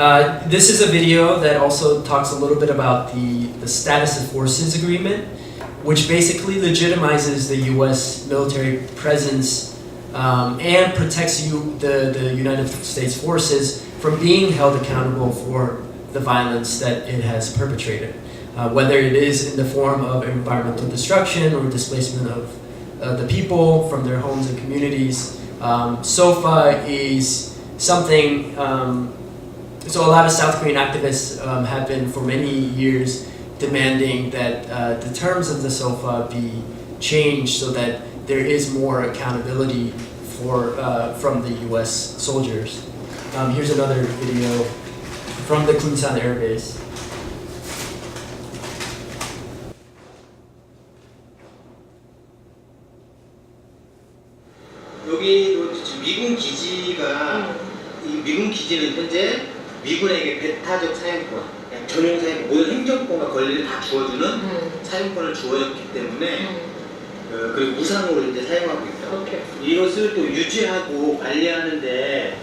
This is a video that also talks a little bit about the Status of Forces Agreement, which basically legitimizes the U.S. military presence and protects the United States forces from being held accountable for the violence that it has perpetrated, whether it is in the form of environmental destruction or displacement of the people from their homes and communities. SOFA is something, so a lot of South Korean activists have been for many years demanding that the terms of the SOFA be changed so that there is more accountability from the U.S. soldiers. Here's another video from the Kunsan Air Base. 여기도 미군 기지가 이 미군 기지는 현재 미군에게 배타적 사용권, 전용 사용권, 모든 행정권과 권리를 다 주어주는 사용권을 주어졌기 때문에 그리고 무상으로 이제 사용하고 있다. 이것을 또 유지하고 관리하는데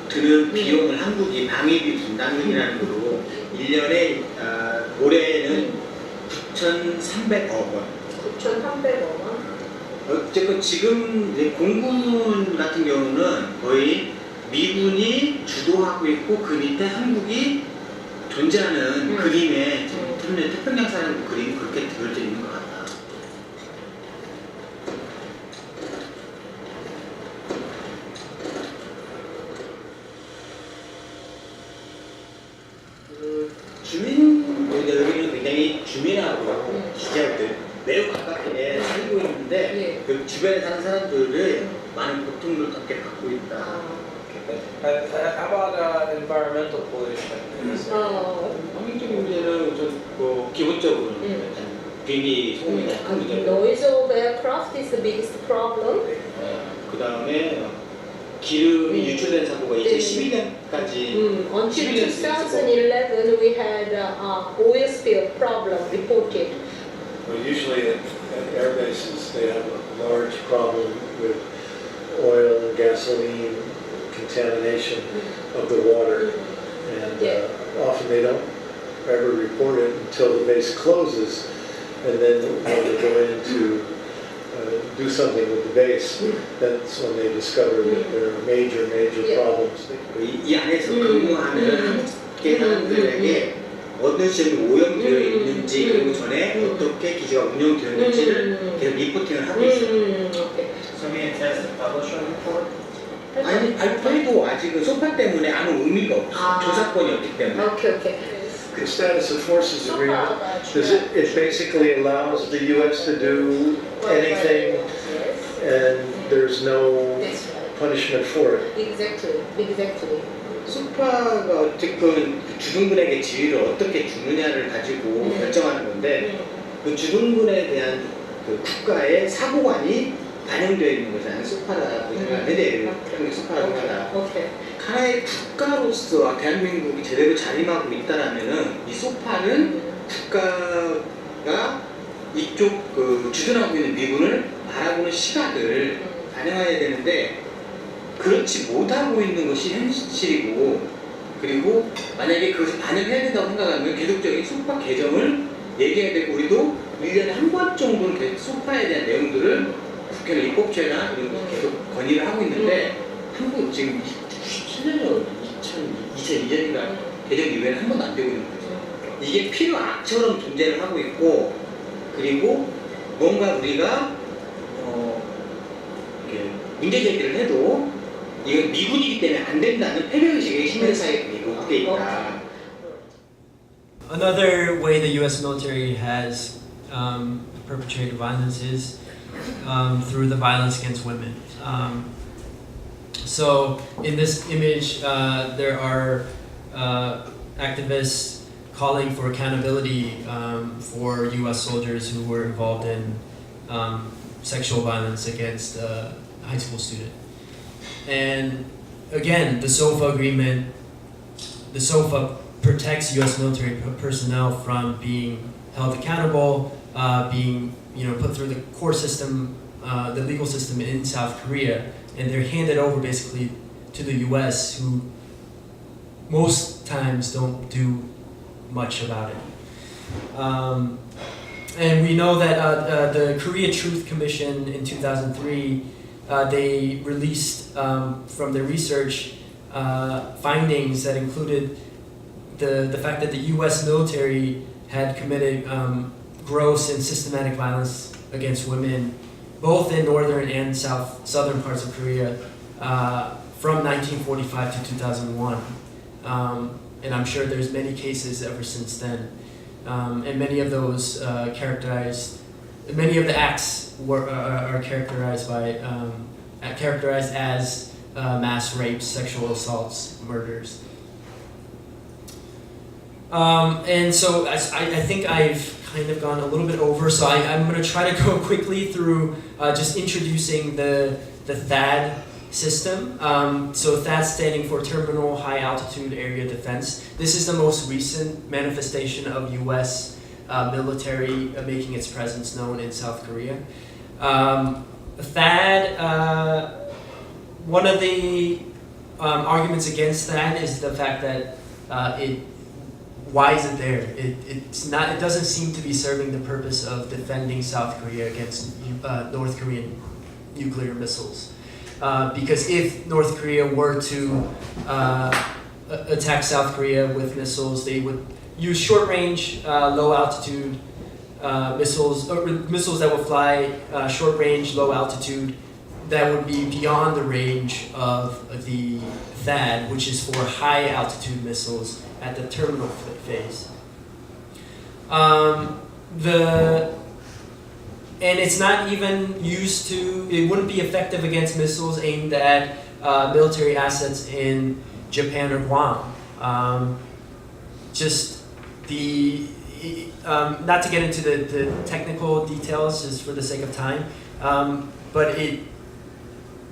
드는 비용을 한국이 방위비 분담금이라는 거로 1년에 올해는 9,300억 원. 9,300억 원? 어쨌든 지금 이제 공군 같은 경우는 거의 미군이 주도하고 있고 그 밑에 한국이 존재하는 그림에 태평양 사령 그림이 그렇게 그려져 있는 것 같다. 여기는 굉장히 주민하고 기자들 매우 가깝게 살고 있는데 그 주변에 사는 사람들을 많은 고통을 갖게 받고 있다. How about environmental pollution? 환경적인 문제는 기본적으로 비행기 소음이 큰 문제고. Noise of aircraft is the biggest problem. 그 다음에 기름이 유출된 사고가 이제 12년까지. Until 2011, we had oil spill problem reported. Well, usually at air bases they have a large problem with oil and gasoline contamination of the water, and often they don't ever report it until the base closes, and then when they go in to do something with the base, that's when they discover that there are major problems. 이 안에서 근무하는 한국계 사람들에게 어떤 식으로 오염되어 있는지 그리고 전에 어떻게 기지가 운영되었는지를 계속 리포팅을 하고 있어요. So we intend to publish a report? 아니 발표해도 아직은 소파 때문에 아무 의미가 없어. 조사권이 없기 때문에. Okay. The Status of Forces Agreement, it basically allows the U.S. to do anything, and there's no punishment for it. Exactly. 소파가 어쨌든 주둔군에게 지위를 어떻게 주느냐를 가지고 결정하는 건데 그 주둔군에 대한 그 국가의 사고관이 반영되어 있는 거잖아요. 소파라고 생각하는데 소파라고 하다. 하나의 국가로서 대한민국이 제대로 자림하고 있다라면은 이 소파는 국가가 이쪽 주둔하고 있는 미군을 바라보는 시각을 반영해야 되는데 그렇지 못하고 있는 것이 현실이고, 그리고 만약에 그것을 반영해야 된다고 생각하면 계속적인 소파 개정을 얘기해야 되고, 우리도 1년에 한 번 정도는 계속 소파에 대한 내용들을 국회나 입법제나 이런 거 계속 건의를 하고 있는데 한국 지금 17년이요, 2002년인가 개정 이후에는 한 번도 안 되고 있는 거죠. 이게 필요악처럼 존재를 하고 있고, 그리고 뭔가 우리가 이렇게 문제 제기를 해도 이건 미군이기 때문에 안 된다는 패배의식의 시민 사회에 녹게 있다. Another way the U.S. military has perpetrated violence is through the violence against women. So in this image, there are activists calling for accountability for U.S. soldiers who were involved in sexual violence against a high school student. And again, the SOFA agreement, the SOFA protects U.S. military personnel from being held accountable, being put through the court system, the legal system in South Korea, and they're handed over basically to the U.S., who most times don't do much about it. And we know that the Korea Truth Commission in 2003, they released from their research findings that included the fact that the U.S. military had committed gross and systematic violence against women, both in northern and southern parts of Korea, from 1945 to 2001. And I'm sure there's many cases ever since then. And many of those many of the acts are characterized as mass rapes, sexual assaults, murders. And so I think I've kind of gone a little bit over, so I'm going to try to go quickly through just introducing the THAAD system. So THAAD standing for Terminal High Altitude Area Defense. This is the most recent manifestation of U.S. Military making its presence known in South Korea. THAAD, one of the arguments against THAAD is the fact that why is it there? It doesn't seem to be serving the purpose of defending South Korea against North Korean nuclear missiles. Because if North Korea were to attack South Korea with missiles, they would use short-range, low-altitude missiles, or missiles that would fly short-range, low-altitude, that would be beyond the range of the THAAD, which is for high-altitude missiles at the terminal phase. And it's not even used to, it wouldn't be effective against missiles aimed at military assets in Japan or Guam. Not to get into the technical details just for the sake of time, but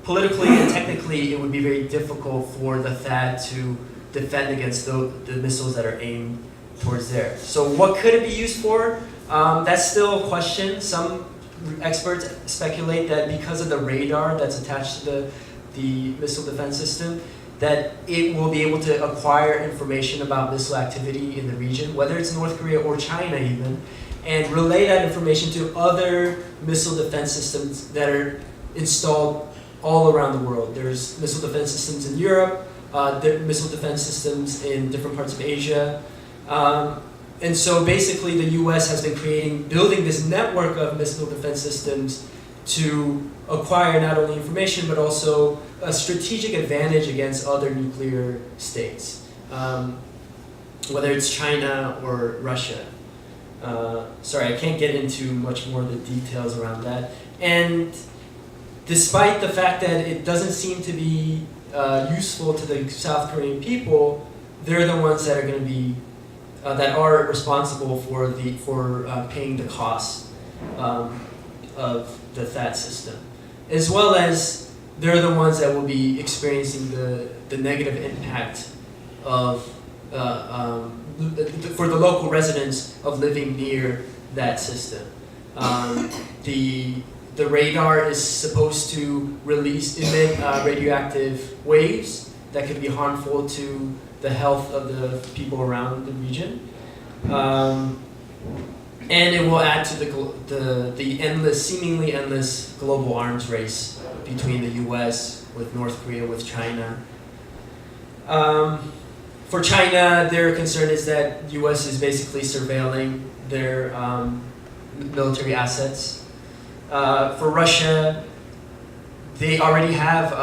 politically and technically it would be very difficult for the THAAD to defend against the missiles that are aimed towards there. So what could it be used for? That's still a question. Some experts speculate that because of the radar that's attached to the missile defense system, that it will be able to acquire information about missile activity in the region, whether it's North Korea or China even, and relay that information to other missile defense systems that are installed all around the world. There's missile defense systems in Europe, there are missile defense systems in different parts of Asia. And so basically the US has been building this network of missile defense systems to acquire not only information but also a strategic advantage against other nuclear states, whether it's China or Russia. Sorry, I can't get into much more of the details around that. And despite the fact that it doesn't seem to be useful to the South Korean people, they're the ones that are going to be that are responsible for paying the cost of the THAAD system, as well as they're the ones that will be experiencing the negative impact of for the local residents of living near that system. The radar is supposed to emit radioactive waves that could be harmful to the health of the people around the region, and it will add to the seemingly endless global arms race between the U.S. with North Korea, with China. For China, their concern is that U.S. is basically surveilling their military assets. For Russia, they already have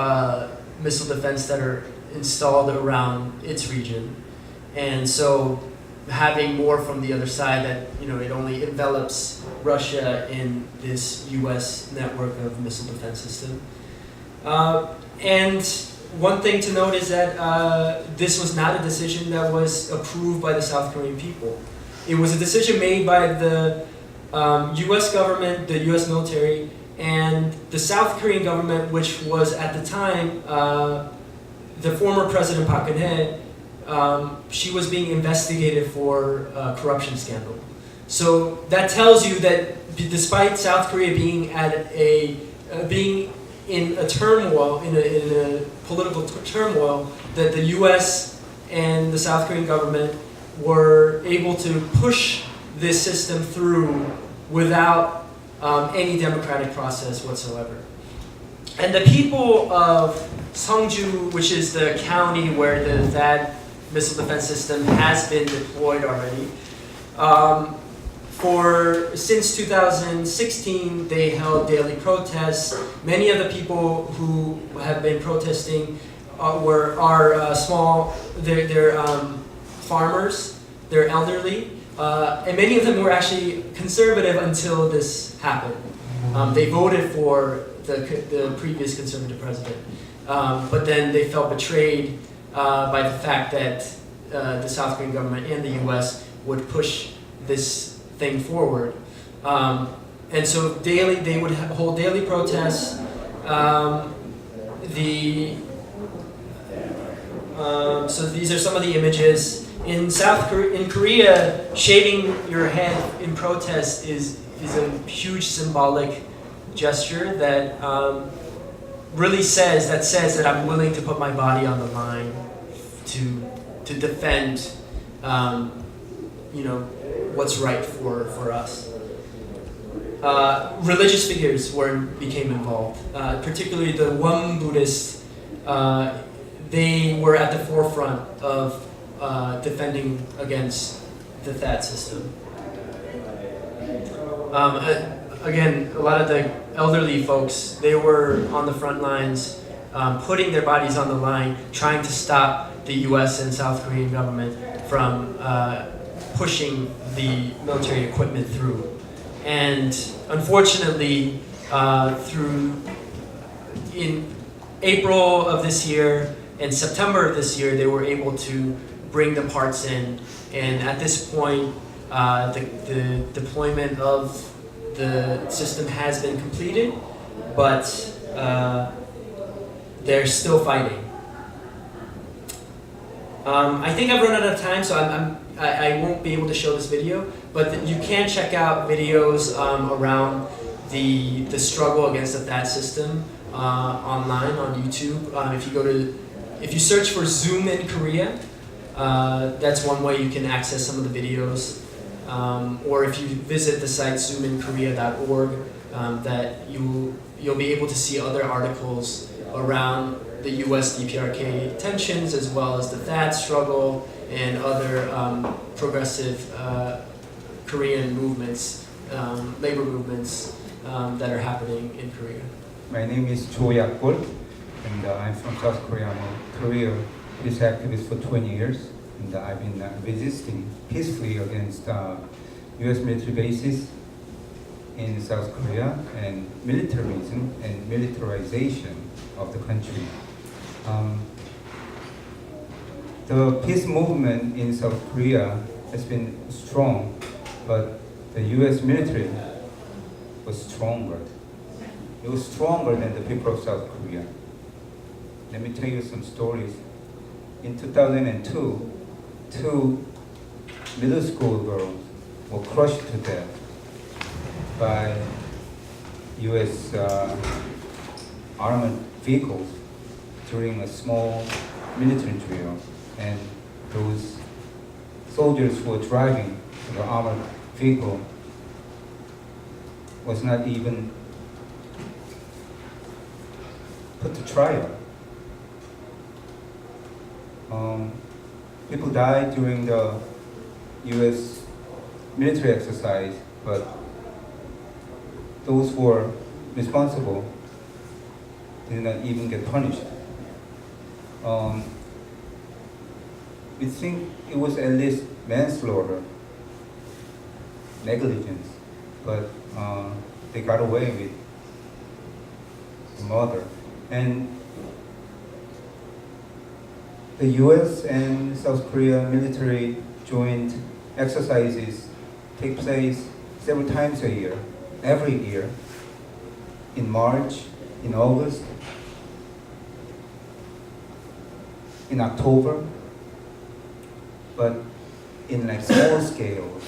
missile defense that are installed around its region, and so having more from the other side, that it only envelops Russia in this U.S. network of missile defense system. And one thing to note is that this was not a decision that was approved by the South Korean people. It was a decision made by the U.S. government, the U.S. military, and the South Korean government, which was at the time the former President Park Geun-hye. She was being investigated for a corruption scandal. So that tells you that despite South Korea being in a turmoil, in a political turmoil, that the U.S. and the South Korean government were able to push this system through without any democratic process whatsoever. And the people of Seongju, which is the county where the THAAD missile defense system has been deployed already, since 2016, they held daily protests. Many of the people who have been protesting are small. They're farmers. They're elderly, and many of them were actually conservative until this happened. They voted for the previous conservative president, but then they felt betrayed by the fact that the South Korean government and the U.S. would push this thing forward, and so they would hold daily protests. So these are some of the images. In Korea, shaving your head in protest is a huge symbolic gesture that really says that I'm willing to put my body on the line to defend what's right for us. Religious figures became involved, particularly the Won Buddhists. They were at the forefront of defending against the THAAD system. Again, a lot of the elderly folks, they were on the front lines, putting their bodies on the line, trying to stop the U.S. and South Korean government from pushing the military equipment through. And unfortunately, in April of this year and September of this year, they were able to bring the parts in. And at this point, the deployment of the system has been completed, but they're still fighting. I think I've run out of time, so I won't be able to show this video, but you can check out videos around the struggle against the THAAD system online on YouTube. If you search for Zoom in Korea, that's one way you can access some of the videos. Or if you visit the site zoominkorea.org, that you'll be able to see other articles around the U.S. DPRK tensions, as well as the THAAD struggle and other progressive Korean movements, labor movements that are happening in Korea. My name is Joyakgol, and I'm from South Korea. I'm a career peace activist for 20 years, and I've been resisting peacefully against U.S. military bases in South Korea and militarism and militarization of the country. The peace movement in South Korea has been strong, but the U.S. military was stronger. It was stronger than the people of South Korea. Let me tell you some stories. In 2002, 2 middle school girls were crushed to death by U.S. armored vehicles during a small military drill, and those soldiers who were driving the armored vehicle was not even put to trial. People died during the U.S. military exercise, but those who were responsible did not even get punished. We think it was at least manslaughter, negligence, but they got away with the murder. And the U.S. and South Korea military joint exercises take place several times a year, every year, in March, in August, in October, but in like small scale,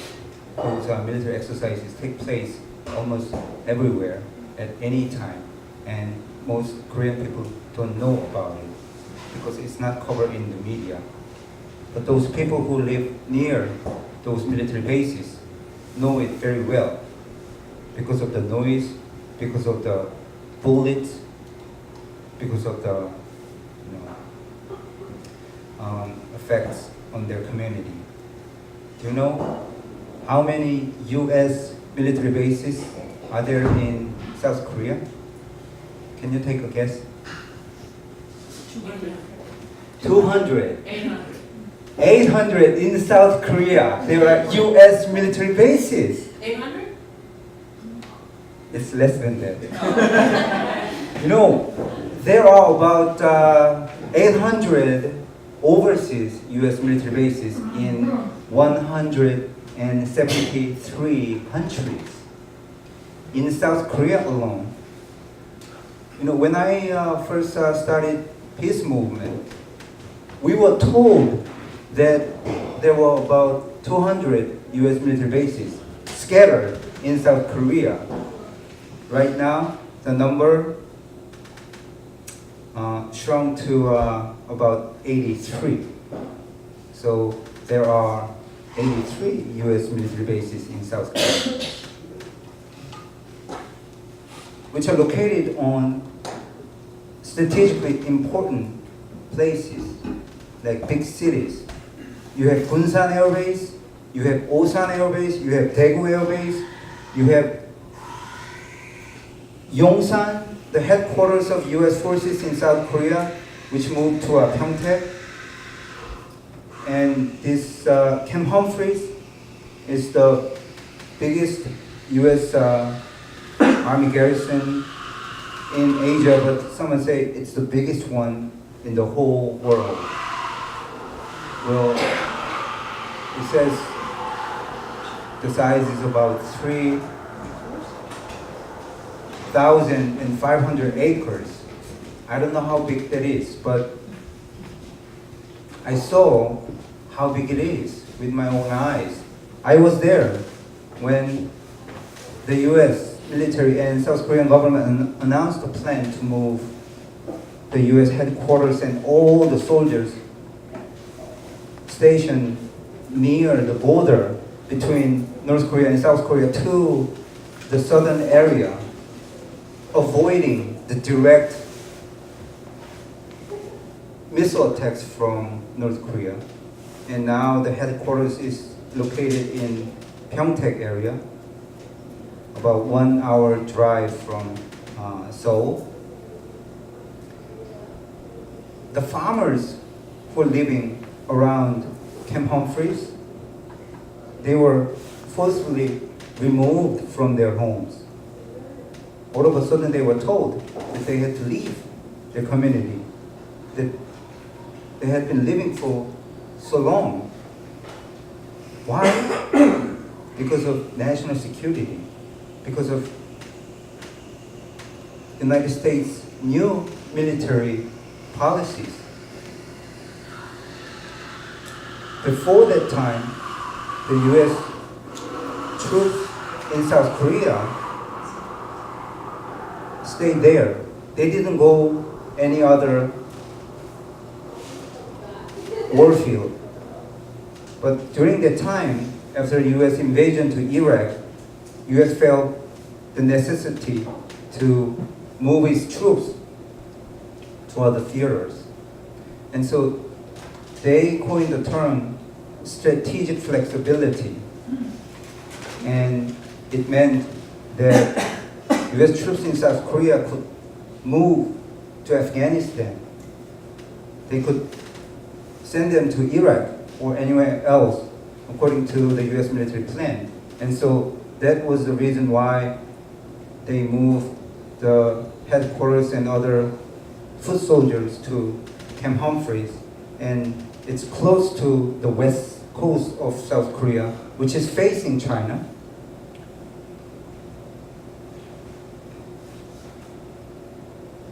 those military exercises take place almost everywhere at any time, and most Korean people don't know about it because it's not covered in the media. But those people who live near those military bases know it very well because of the noise, because of the bullets, because of the effects on their community. Do you know how many U.S. military bases are there in South Korea? Can you take a guess? 200. 800 in South Korea. There are U.S. military bases. 800? It's less than that. You know, there are about 800 overseas U.S. military bases in 173 countries. In South Korea alone. You know, when I first started peace movement, we were told that there were about 200 U.S. military bases scattered in South Korea. Right now, the number shrunk to about 83. So there are 83 U.S. military bases in South Korea, which are located on strategically important places, like big cities. You have Bunsan Air Base, you have Osan Air Base, you have Daegu Air Base, you have Yongsan, the headquarters of U.S. forces in South Korea, which moved to Pyeongtaek. And this Camp Humphreys is the biggest U.S. Army garrison in Asia, but someone say it's the biggest one in the whole world. Well, it says the size is about 3,500 acres. I don't know how big that is, but I saw how big it is with my own eyes. I was there when the U.S. military and South Korean government announced a plan to move the U.S. headquarters and all the soldiers stationed near the border between North Korea and South Korea to the southern area, avoiding the direct missile attacks from North Korea. And now the headquarters is located in Pyeongtaek area, about 1 hour drive from Seoul. The farmers who are living around Camp Humphreys, they were forcefully removed from their homes. All of a sudden they were told that they had to leave their community, that they had been living for so long. Why? Because of national security, because of the United States' new military policies. Before that time, the U.S. troops in South Korea stayed there. They didn't go any other warfield. But during that time, after U.S. invasion to Iraq, U.S. felt the necessity to move its troops to other theaters. And so they coined the term strategic flexibility. And it meant that U.S. troops in South Korea could move to Afghanistan. They could send them to Iraq or anywhere else according to the U.S. military plan. And so that was the reason why they moved the headquarters and other foot soldiers to Camp Humphreys. And it's close to the west coast of South Korea, which is facing China.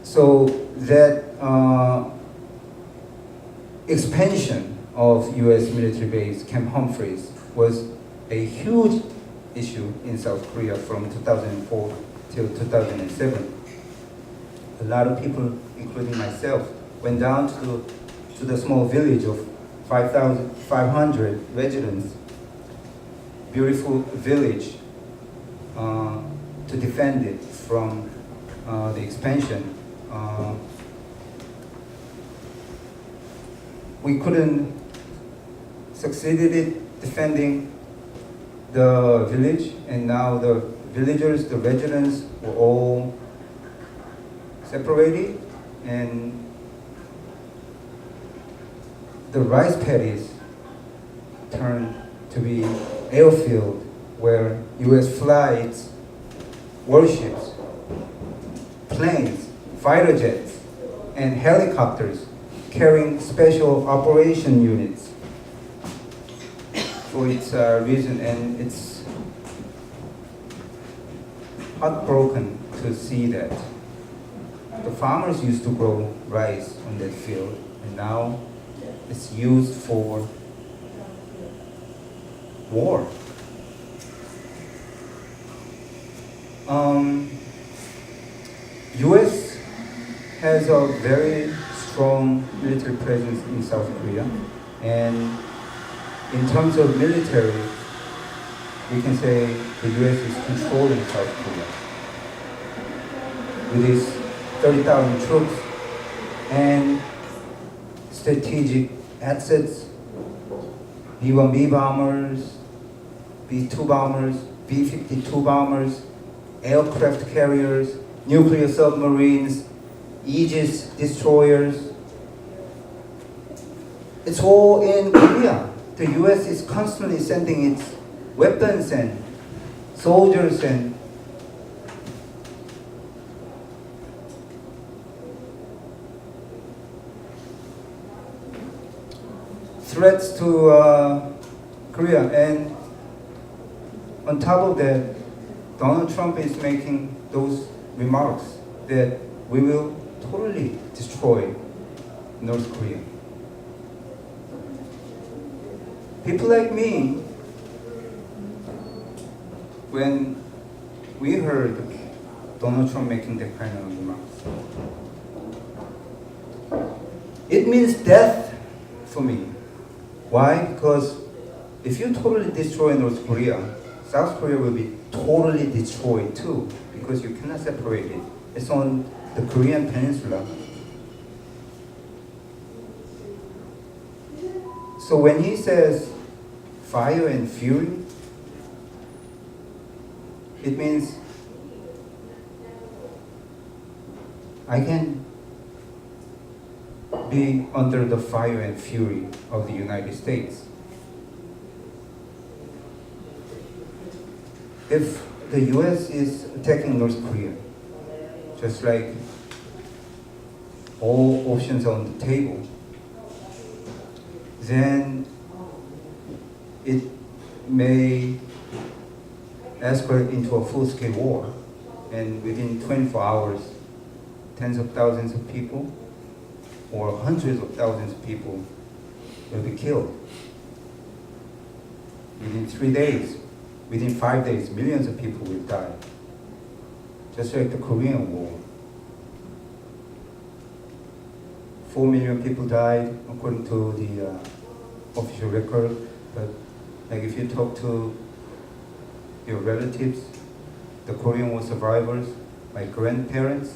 So that expansion of U.S. military base, Camp Humphreys, was a huge issue in South Korea from 2004 till 2007. A lot of people, including myself, went down to the small village of 5,500 residents, beautiful village to defend it from the expansion. We couldn't succeeded in defending the village, and now the villagers, the residents were all separated, and the rice paddies turned to be airfield where U.S. flights, warships, planes, fighter jets, and helicopters carrying special operation units for its reason, and it's heartbroken to see that. The farmers used to grow rice on that field, and now it's used for war. U.S. has a very strong military presence in South Korea, and in terms of military, we can say the U.S. is controlling South Korea with its 30,000 troops and strategic assets, B-1B bombers, B-2 bombers, B-52 bombers, aircraft carriers, nuclear submarines, Aegis destroyers. It's all in Korea. The U.S. is constantly sending its weapons and soldiers and threats to Korea. And on top of that, Donald Trump is making those remarks that we will totally destroy North Korea. People like me, when we heard Donald Trump making that kind of remarks, it means death for me. Why? Because if you totally destroy North Korea, South Korea will be totally destroyed too, because you cannot separate it. It's on the Korean peninsula. So when he says fire and fury, it means I can be under the fire and fury of the United States. If the US is attacking North Korea, just like all options on the table, then it may escalate into a full-scale war, and within 24 hours, tens of thousands of people or hundreds of thousands of people will be killed. Within 3 days, within 5 days, millions of people will die. Just like the Korean War. 4 million people died according to the official record, but like if you talk to your relatives, the Korean War survivors, my grandparents,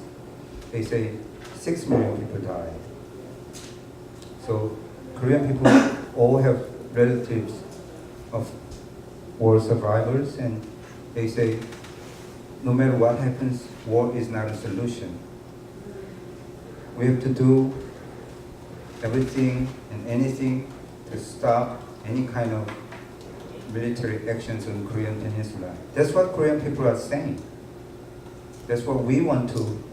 they say 6 million people died. So Korean people all have relatives of war survivors, and they say no matter what happens, war is not a solution. We have to do everything and anything to stop any kind of military actions on the Korean peninsula. That's what Korean people are saying. That's what we want to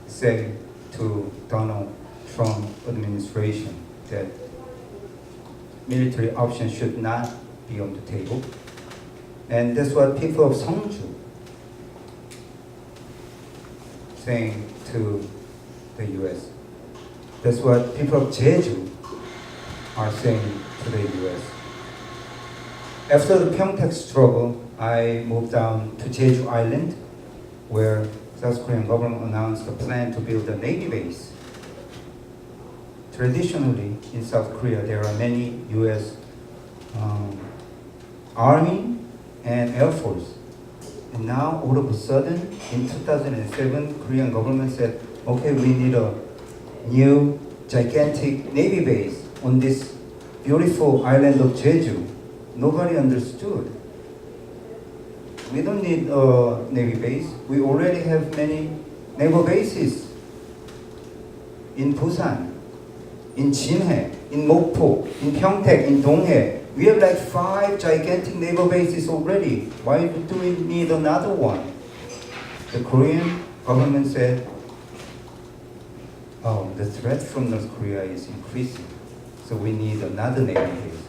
say to Donald Trump administration, that military options should not be on the table. And that's what people of Seongju saying to the US. That's what people of Jeju are saying to the US. After the Pyeongtaek struggle, I moved down to Jeju Island, where South Korean government announced a plan to build a Navy base traditionally in South Korea there are many U.S. Army and Air Force. And now all of a sudden in 2007 Korean government said, okay, we need a new gigantic Navy base on this beautiful island of Jeju. Nobody understood. We don't need a Navy base. We already have many naval bases in Busan, in Jinhae, in Mokpo, in Pyeongtaek, in Donghae. We have like 5 gigantic naval bases already. Why do we need another one? The Korean government said, oh, the threat from North Korea is increasing, so we need another Navy base.